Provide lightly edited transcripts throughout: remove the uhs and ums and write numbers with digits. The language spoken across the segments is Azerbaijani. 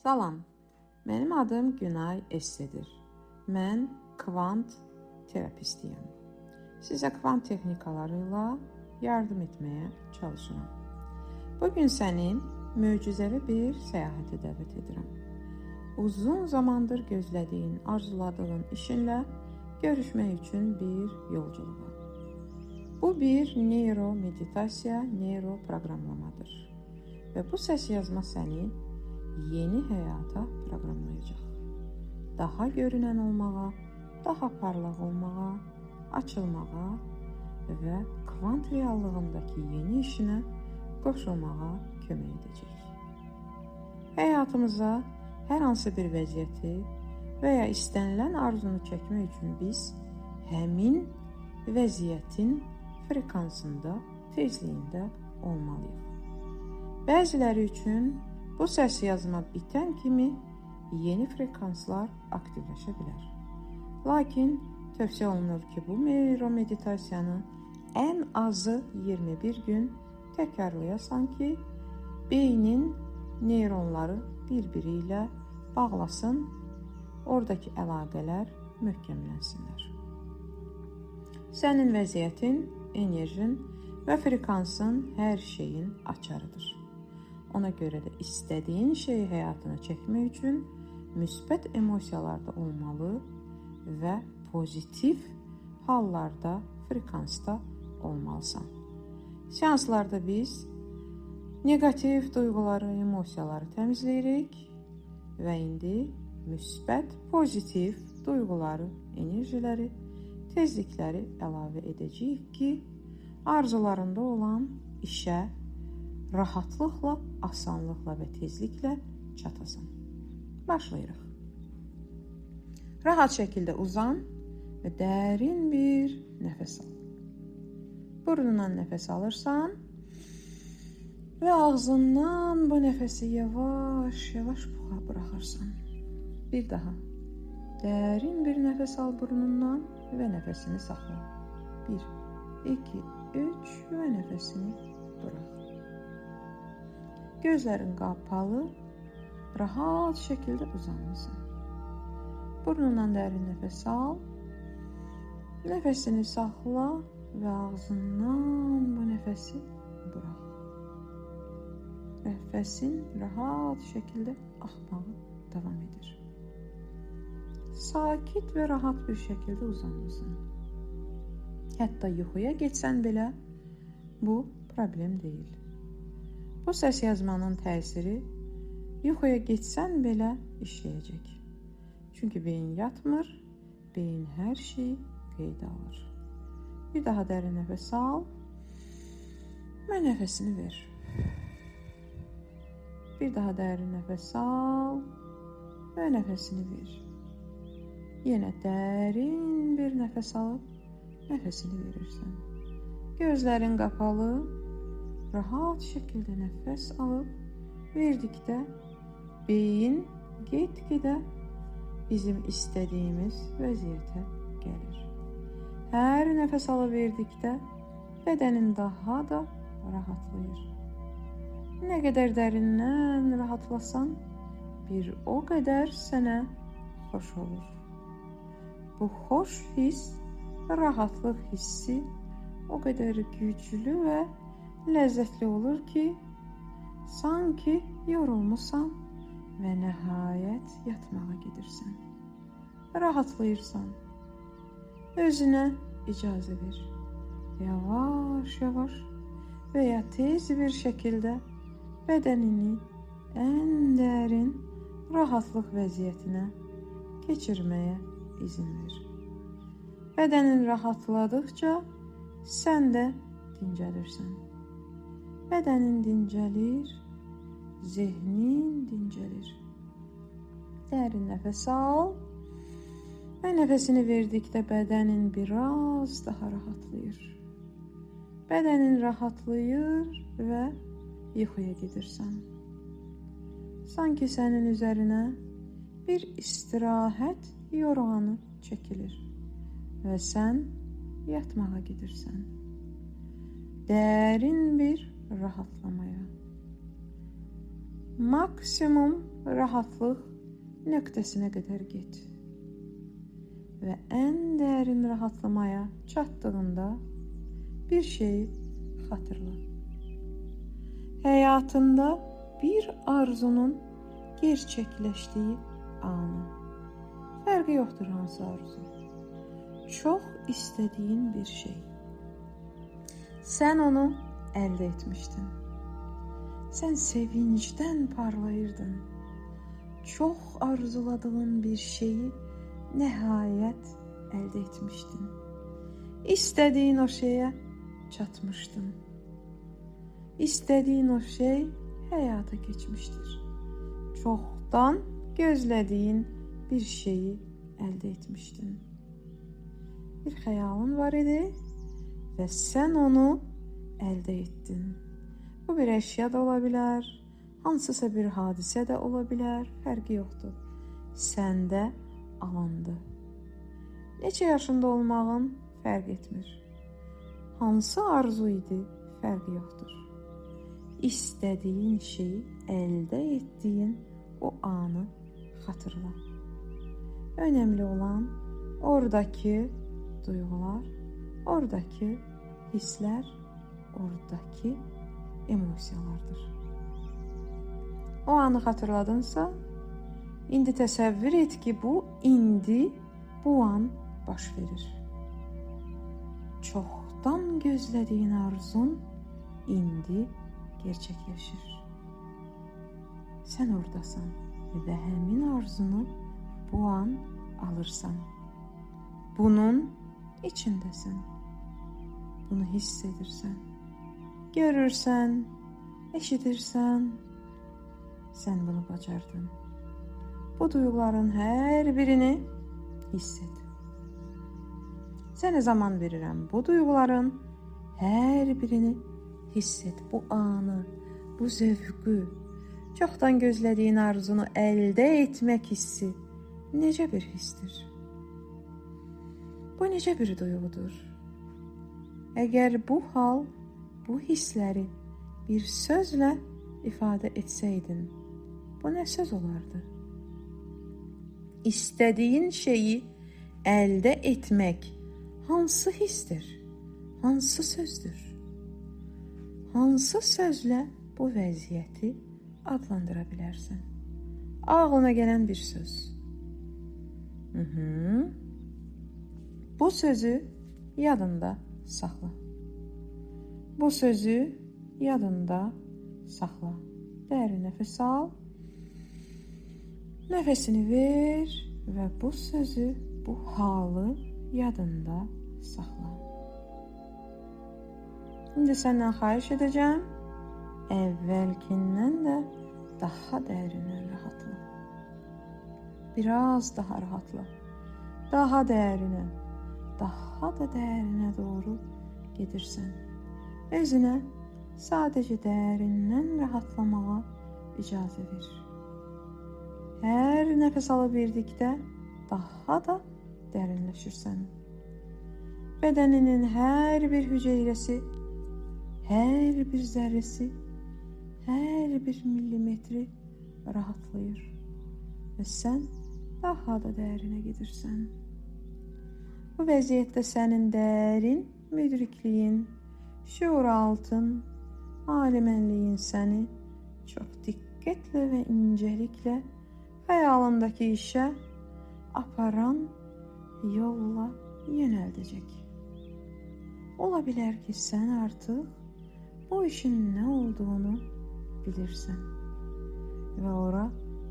Salam, mənim adım Günay Essedir. Mən kvant terapistiyəm. Sizə kvant texnikaları ilə yardım etməyə çalışıram. Bugün səni möcüzəvi bir səyahətə dəvət edirəm. Uzun zamandır gözlədiyin, arzuladığın işinlə görüşmək üçün bir yolculuğa. Bu bir neyromeditasiya, neyroproqramlamadır. Və bu səs yazma səni yeni həyata proqramlayacaq. Daha görünən olmağa, daha parlaq olmağa, açılmağa və kvant reallığındakı yeni işinə qoşulmağa kömək edəcək. Həyatımıza hər hansı bir vəziyyəti və ya istənilən arzunu çəkmək üçün biz həmin vəziyyətin frekansında, tezliyində olmalıyıq. Bəziləri üçün bu səs yazma bitən kimi yeni frekanslar aktivləşə bilər. Lakin tövsiyə olunur ki, bu neyromeditasiyanı ən azı 21 gün təkrarlayasan ki, beynin neyronları bir-biri ilə bağlasın, oradakı əlaqələr möhkəmlənsinlər. Sənin vəziyyətin, enerjin və frekansın hər şeyin açarıdır. Ona görə də istədiyin şeyi həyatına çəkmək üçün müsbət emosiyalarda olmalı və pozitiv hallarda, frekansda olmalısan. Seanslarda biz negativ duyğuları, emosiyaları təmizləyirik və indi müsbət, pozitiv duyğuları, enerjiləri, tezlikləri əlavə edəcəyik ki, arzularında olan işə rahatlıqla, asanlıqla və tezliklə çatasan. Başlayırıq. Rahat şəkildə uzan və dərin bir nəfəs al. Burnundan nəfəs alırsan və ağzından bu nəfəsi yavaş-yavaş buraxırsan. Bir daha. Dərin bir nəfəs al burnundan və nəfəsini saxla. 1, 2, 3 və nəfəsini burax. Gözlərin qapalı, rahat şəkildə uzanmışsın. Burnundan dərin nəfəs al, nəfəsini saxla və ağzından bu nəfəsi burax. Nəfəsin rahat şəkildə axmağı davam edir. Sakit və rahat bir şəkildə uzanmışsın. Hətta yuxuya getsən belə bu problem deyil. Bu səs yazmanın təsiri yuxuya getsən belə işləyəcək. Çünki beyin yatmır, beyin hər şeyi qeydə alır. Bir daha dərin nəfəs al və nəfəsini ver. Bir daha dərin nəfəs al və nəfəsini ver. Yenə dərin bir nəfəs alıb nəfəsini verirsən. Gözlərin qapalı, rahat şəkildə nəfəs alıb verdikdə beyin get-gedə bizim istədiyimiz vəziyyətə gəlir. Hər nəfəs alıb verdikdə bədənin daha da rahatlayır. Nə qədər dərindən rahatlasan, bir o qədər sənə xoş olur. Bu xoş hiss, rahatlıq hissi o qədər güclü və ləzzətli olur ki, sanki yorulmusan və nəhayət yatmağa gedirsən. Rahatlayırsan. Özünə icazə ver. Yavaş-yavaş və ya tez bir şəkildə bədənini ən dərin rahatlıq vəziyyətinə keçirməyə izin ver. Bədənin rahatladıqca sən də dincəlirsən. Bədənin dincəlir, zehnin dincəlir. Dərin nəfəs al və nəfəsini verdikdə bədənin biraz daha rahatlayır. Bədənin rahatlayır və yuxuya gedirsən. Sanki sənin üzərinə bir istirahət yorğanı çəkilir və sən yatmağa gedirsən. Dərin bir rahatlamaya. maksimum rahatlıq nöqtəsinə qədər get. Və ən dərin rahatlamaya çatdığında bir şeyi xatırla. Həyatında bir arzunun gerçəkləşdiyi anı. Fərqi yoxdur hansı arzu. Çox istədiyin bir şey. Sən onu əldə etmişdin. Sən sevincdən parlayırdın. Çox arzuladığın bir şeyi nəhayət əldə etmişdin. İstədiyin o şeyə çatmışdın. İstədiyin o şey həyata keçmişdir. Çoxdan gözlədiyin bir şeyi əldə etmişdin. Bir xəyalın var idi və sən onu əldə etdin. Bu bir əşya da ola bilər, hansısa bir hadisə də ola bilər, fərqi yoxdur. Səndə alandı. Neçə yaşında olmağın fərq etmir. Hansı arzu idi, fərqi yoxdur. İstədiyin şeyi əldə etdiyin o anı xatırla. Önəmli olan oradakı duyğular, oradakı hisslər, oradakı emosiyalardır. O anı xatırladınsa, indi təsəvvür et ki, bu an baş verir. Çoxdan gözlədiyin arzun indi gerçəkləşir. Sən oradasan və həmin arzunu bu an alırsan. Bunun içindəsən. Bunu hiss edirsən. Görürsən, eşidirsən. Sən bunu bacardın. Bu duyğuların hər birini hiss et. Sənə zaman verirəm. Bu duyğuların hər birini hiss et. Bu anı, bu zövqü, çoxdan gözlədiyin arzunu əldə etmək hissi necə bir hissdir? Bu necə bir duyğudur? Əgər bu hal, bu hissləri bir sözlə ifadə etsəydin, bu nə söz olardı? İstədiyin şeyi əldə etmək hansı hissdir? Hansı sözdür? Hansı sözlə bu vəziyyəti adlandıra bilərsən? Ağlına gələn bir söz. Bu sözü yadında saxla. Bu sözü yadında saxla. Dərin nəfəs al. Nəfəsini ver və bu sözü, bu halı yadında saxla. İndi səndən xahiş edəcəm, əvvəlkindən də daha dərindən rahatla. Biraz daha rahatla. Daha dərinə, daha da dərinə doğru gedirsən. Özünə sadəcə dərindən rahatlamağa icazə ver. Hər nəfəs alıb verdikdə daha da dərinləşirsən. Bədəninin hər bir hüceyrəsi, hər bir zərrəsi, hər bir millimetri rahatlayır və sən daha da dərinə gedirsən. Bu vəziyyətdə sənin dərin müdrikliyin, şuuraltın, alimənliyin səni çox diqqətlə və incəliklə xəyalındakı işə aparan yolla yönəldəcək. Ola bilər ki, sən artıq bu işin nə olduğunu bilirsən və ora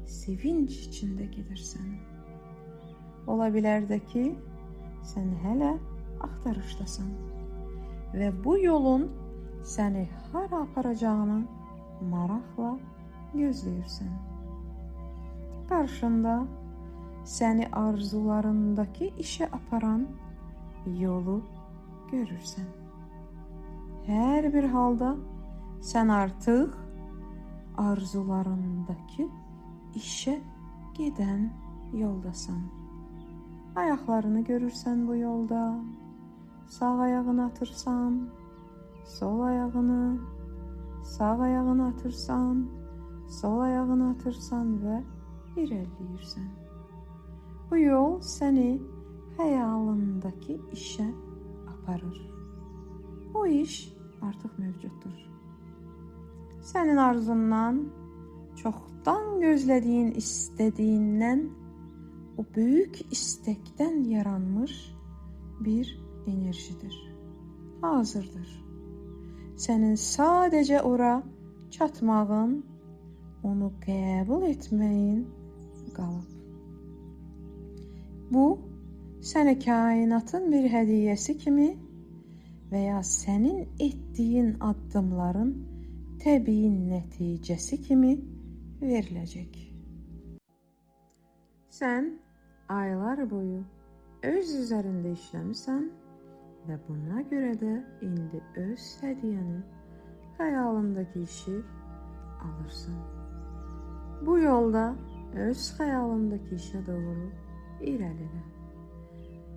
sevinç içində gedirsən. Ola bilər də ki, sən hələ axtarışdasan və bu yolun səni hara aparacağını maraqla gözləyirsən. Qarşında səni arzularındakı işə aparan yolu görürsən. Hər bir halda sən artıq arzularındakı işə gedən yoldasan. Ayaqlarını görürsən bu yolda. Sağ ayağını atırsan, sol ayağını, sağ ayağını atırsan, sol ayağını atırsan və irəliləyirsən. Bu yol səni xəyalındakı işə aparır. O iş artıq mövcuddur. Sənin arzundan, çoxdan gözlədiyin istədiyindən, o böyük istəkdən yaranmış bir enerjidir. Hazırdır. Sənin sadəcə ora çatmağın, onu qəbul etməyin qalıb. Bu, sənə kainatın bir hədiyyəsi kimi və ya sənin etdiyin addımların təbii nəticəsi kimi veriləcək. Sən aylar boyu öz üzərində işləmisən və buna görə də indi öz hədiyyəni, xəyalındakı işi alırsan. Bu yolda öz xəyalındakı işə doğru irəlilə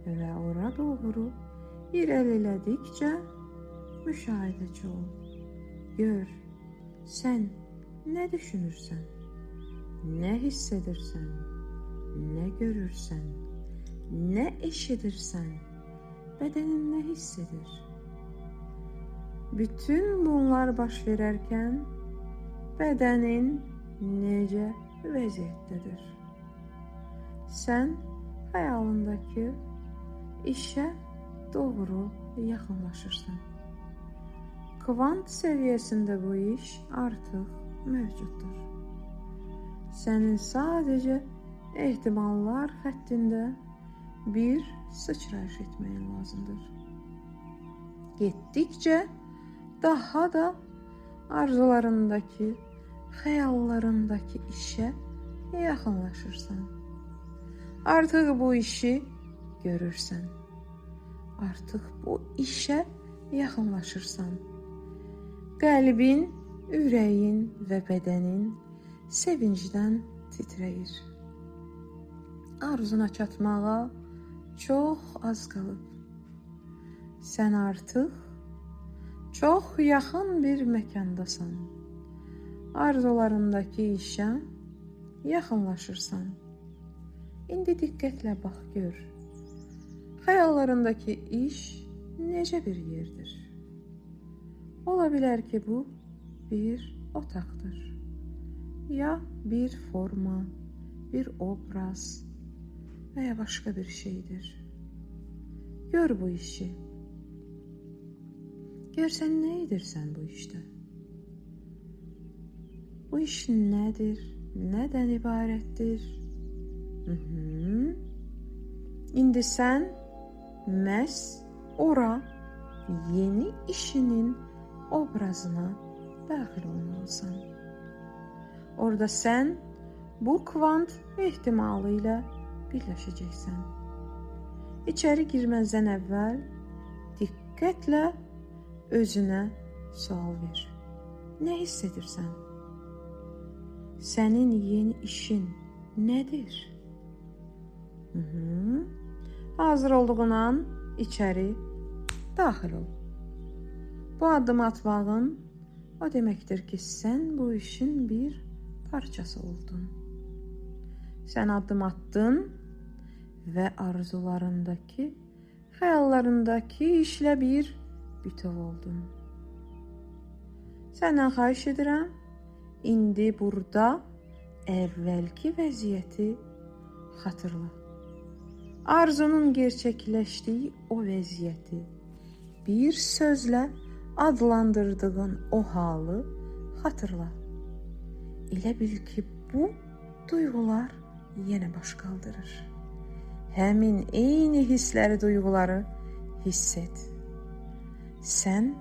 və ora doğru irəlilədikcə müşahidəçi ol. Gör, sən nə düşünürsən, nə hiss edirsən, nə görürsən, nə eşidirsən, bədənin nə hiss edir? Bütün bunlar baş verərkən bədənin necə vəziyyətdədir? Sən xəyalındakı işə doğru yaxınlaşırsan. Kvant səviyyəsində bu iş artıq mövcuddur. Sənin sadəcə ehtimallar xəttində bir sıçrayış etməyin lazımdır. Getdikcə daha da arzularındakı, xəyallarındakı işə yaxınlaşırsan. Artıq bu işi görürsən. Artıq bu işə yaxınlaşırsan. Qəlbin, ürəyin və bədənin sevincdən titrəyir. Arzuna çatmağa çox az qalıb. Sən artıq çox yaxın bir məkandasan. Arzularındakı işə yaxınlaşırsan. İndi diqqətlə bax, gör. Xəyallarındakı iş necə bir yerdir? Ola bilər ki, bu bir otaqdır. Ya bir forma, bir obraz və ya başqa bir şeydir. Gör bu işi. Gör sən nə edirsən bu işdə? Bu iş nədir? Nədən ibarətdir? İndi sən məhz ora yeni işinin obrazına daxil olmalısan. Orada sən bu kvant ehtimalı ilə birləşəcəksən. İçəri girməzdən əvvəl diqqətlə özünə sual ver. Nə hiss edirsən? Sənin yeni işin nədir? Hazır olduğun an içəri daxil ol. Bu addımı atmağın o deməkdir ki, sən bu işin bir parçası oldun. Sən addım attın və arzularındakı, xəyallarındakı işlə bir bütöv oldun. Səndən xahiş edirəm, indi burada əvvəlki vəziyyəti xatırla. Arzunun gerçəkləşdiyi o vəziyyəti, bir sözlə adlandırdığın o halı xatırla. Elə bil ki, bu duyğular yenə baş qaldırır. Həmin eyni hissləri, duyğuları hiss et. Sən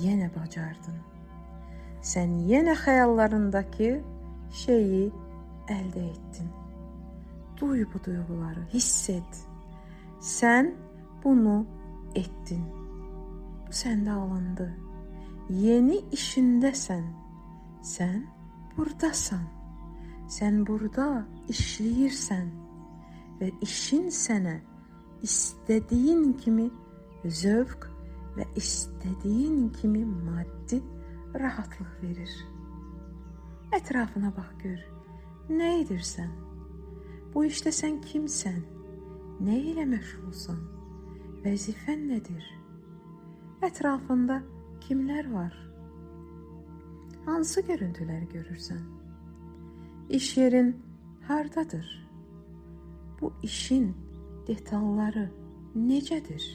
yenə bacardın. Sən yenə xəyallarındakı şeyi əldə etdin. Duy bu duyğuları, hiss et. Sən bunu etdin. Bu səndə alındı. Yeni işindəsən. Sən buradasan. Sən burada işləyirsən və işin sənə istədiyin kimi zövq və istədiyin kimi maddi rahatlıq verir. Ətrafına bax gör. Nə edirsən? Bu işdə sən kimsən? Nə ilə məşğulsan? Vəzifən nədir? Ətrafında kimlər var? Hansı görüntüləri görürsən? İş yerin hardadır? Bu işin detalları necədir?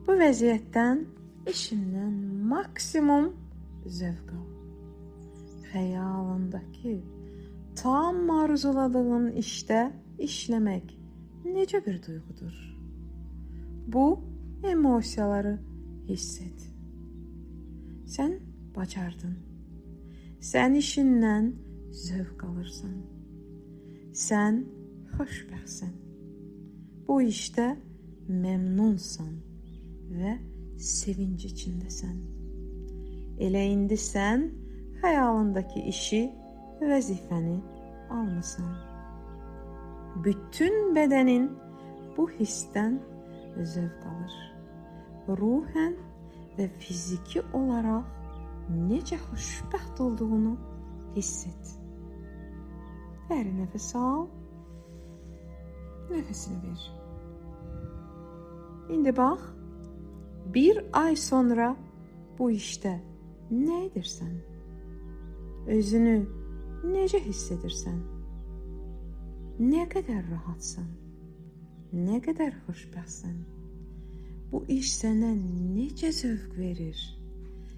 Bu vəziyyətdən, işindən maksimum zövq al. Xəyalındakı tam arzuladığın işdə işləmək necə bir duyğudur? Bu emosiyaları hiss et. Sən bacardın. Sən işindən zövq alırsan. Sən xoşbəxtsən. Bu işdə məmnunsan və sevinç içindəsən. Elə indi sən xəyalındakı işi, vəzifəni almısan. Bütün bədənin bu hissdən zövq alır. Ruhən və fiziki olaraq necə xoşbəxt olduğunu hiss et. Dərin nəfəs al, nəfəsini ver. İndi bax, bir ay sonra bu işdə nə edirsən? Özünü necə hiss edirsən? Nə qədər rahatsan? Nə qədər xoşbəxtsən? Bu iş sənə necə zövq verir?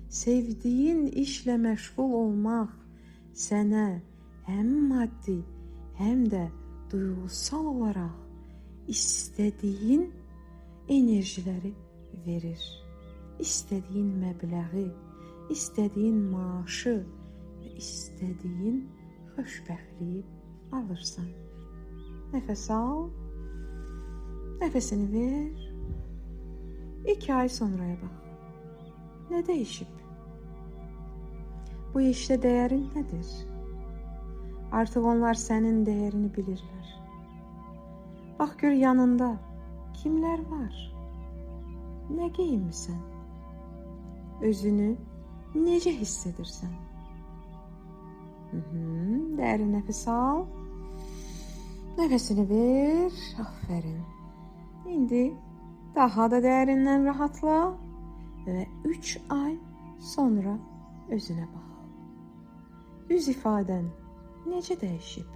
Sevdiyin işlə məşğul olmaq sənə həm maddi, həm də duyğusal olaraq istədiyin enerjiləri verir. İstədiyin məbləği, istədiyin maaşı və istədiyin xoşbəxtliyi alırsan. Nəfəs al, nəfəsini ver. 2 ay sonraya bax. Nə dəyişib? Bu işdə dəyərin nədir? Artıq onlar sənin dəyərini bilirlər. Bax gör yanında kimlər var? Nə geyinmisən? Özünü necə hiss edirsən? Dərin nəfəs al. Nəfəsini ver. Aferin. İndi daha da dərindən rahatla və 3 ay sonra özünə bax. Üz ifadən necə dəyişib?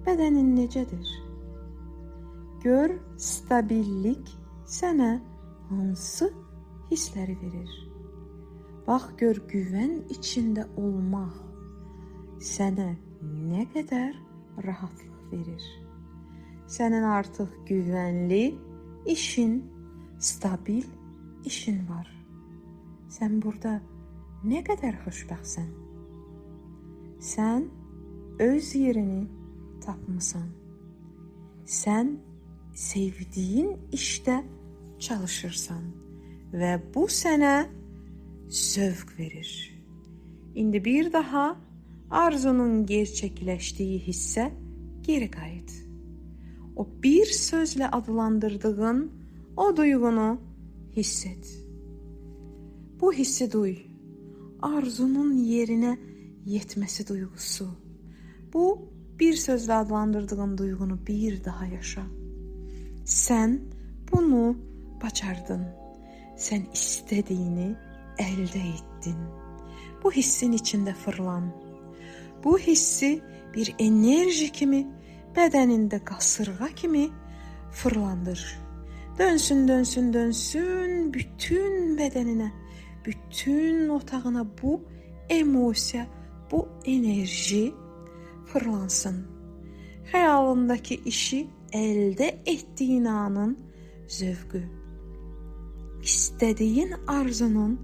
Bədənin necədir? Gör, stabillik sənə hansı hissləri verir? Bax gör, güvən içində olmaq sənə nə qədər rahatlıq verir? Sənin artıq güvənli işin, stabil işin var. Sən burada nə qədər xoşbəxtsən? Sən öz yerini tapmısan. Sən sevdiyin işdə çalışırsan və bu sənə zövq verir. İndi bir daha arzunun gerçəkləşdiyi hissə geri qayıt. O bir sözlə adlandırdığın o duyğunu hiss et. Bu hissi duy. Arzunun yerinə yetməsi duyğusu. Bu bir sözlə adlandırdığın duyğunu bir daha yaşa. Sən bunu bacardın. Sən istədiyini əldə etdin. Bu hissin içində fırlan. Bu hissi bir enerji kimi, bədənində qasırğa kimi fırlandır. Dönsün, dönsün, dönsün bütün bədəninə, bütün otağına bu emosiya, bu enerji fırlansın. Xəyalındakı işi əldə etdiyin anın zövqü. İstədiyin arzunun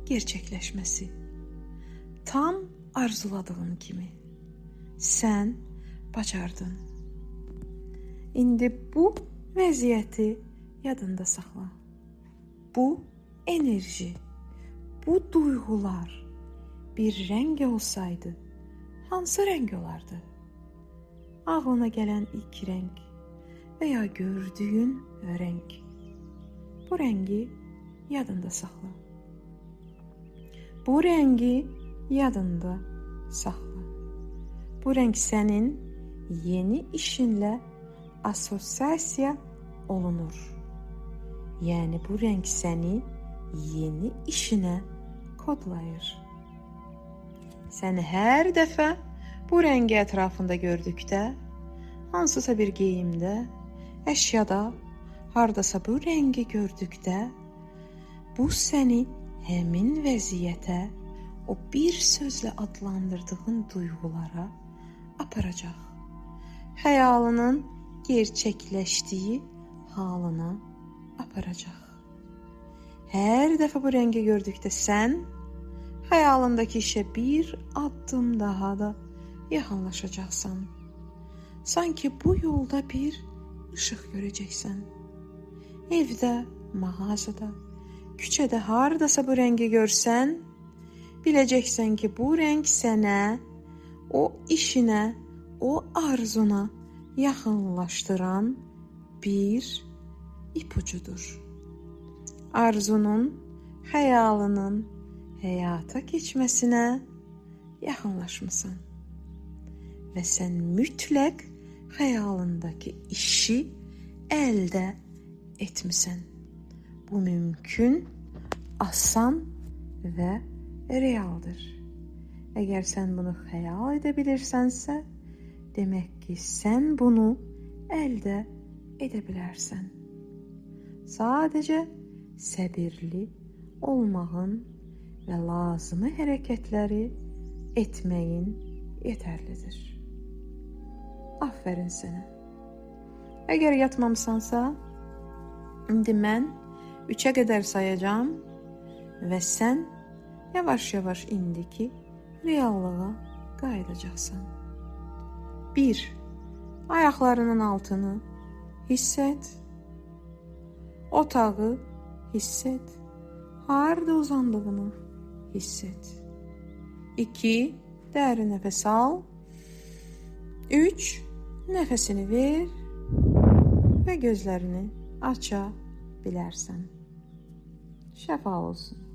gerçəkləşməsi. Tam arzuladığın kimi. Sən bacardın. İndi bu vəziyyəti yadında saxla. Bu enerji, bu duyğular bir rəng olsaydı, hansı rəng olardı? Ağlına gələn ilk rəng və ya gördüyün rəng. Bu rəngi yadında saxla. Bu rəngi yadında saxla. Bu rəng sənin yeni işinlə assosiasiya olunur. Yəni bu rəng səni yeni işinə kodlayır. Səni hər dəfə bu rəngi ətrafında gördükdə, hansısa bir geyimdə, əşyada, hardasa bu rəngi gördükdə, bu səni həmin vəziyyətə, o bir sözlə adlandırdığın duyğulara aparacaq. Xəyalının gerçəkləşdiyi halına aparacaq. Hər dəfə bu rəngi gördükdə sən xəyalındakı işə bir addım daha da yaxınlaşacaqsan. Sanki bu yolda bir işıq görəcəksən. Evdə, mağazada, küçədə hardasa bu rəngi görsən, biləcəksən ki, bu rəng sənə, o işinə, o arzuna yaxınlaşdıran bir ipucudur. Arzunun, xəyalının həyata keçməsinə yaxınlaşmısan və sən mütləq xəyalındakı işi əldə etmisən. Bu mümkün, asan və realdır. Əgər sən bunu xəyal edə bilirsənsə, demək ki, sən bunu əldə edə bilərsən. Sadəcə səbirli olmağın və lazımi hərəkətləri etməyin yetərlidir. Aferin sənə. Əgər yatmamısansa, indi mən 3-ə qədər sayacağım və sən yavaş-yavaş indiki reallığa qayıdacaqsan. 1. Ayaqlarının altını hiss et. Otağı hiss et. Harda uzandığını hiss et. 2. Dərin nəfəs al. 3. Nəfəsini ver və gözlərini aça bilərsən. Şəfa olsun.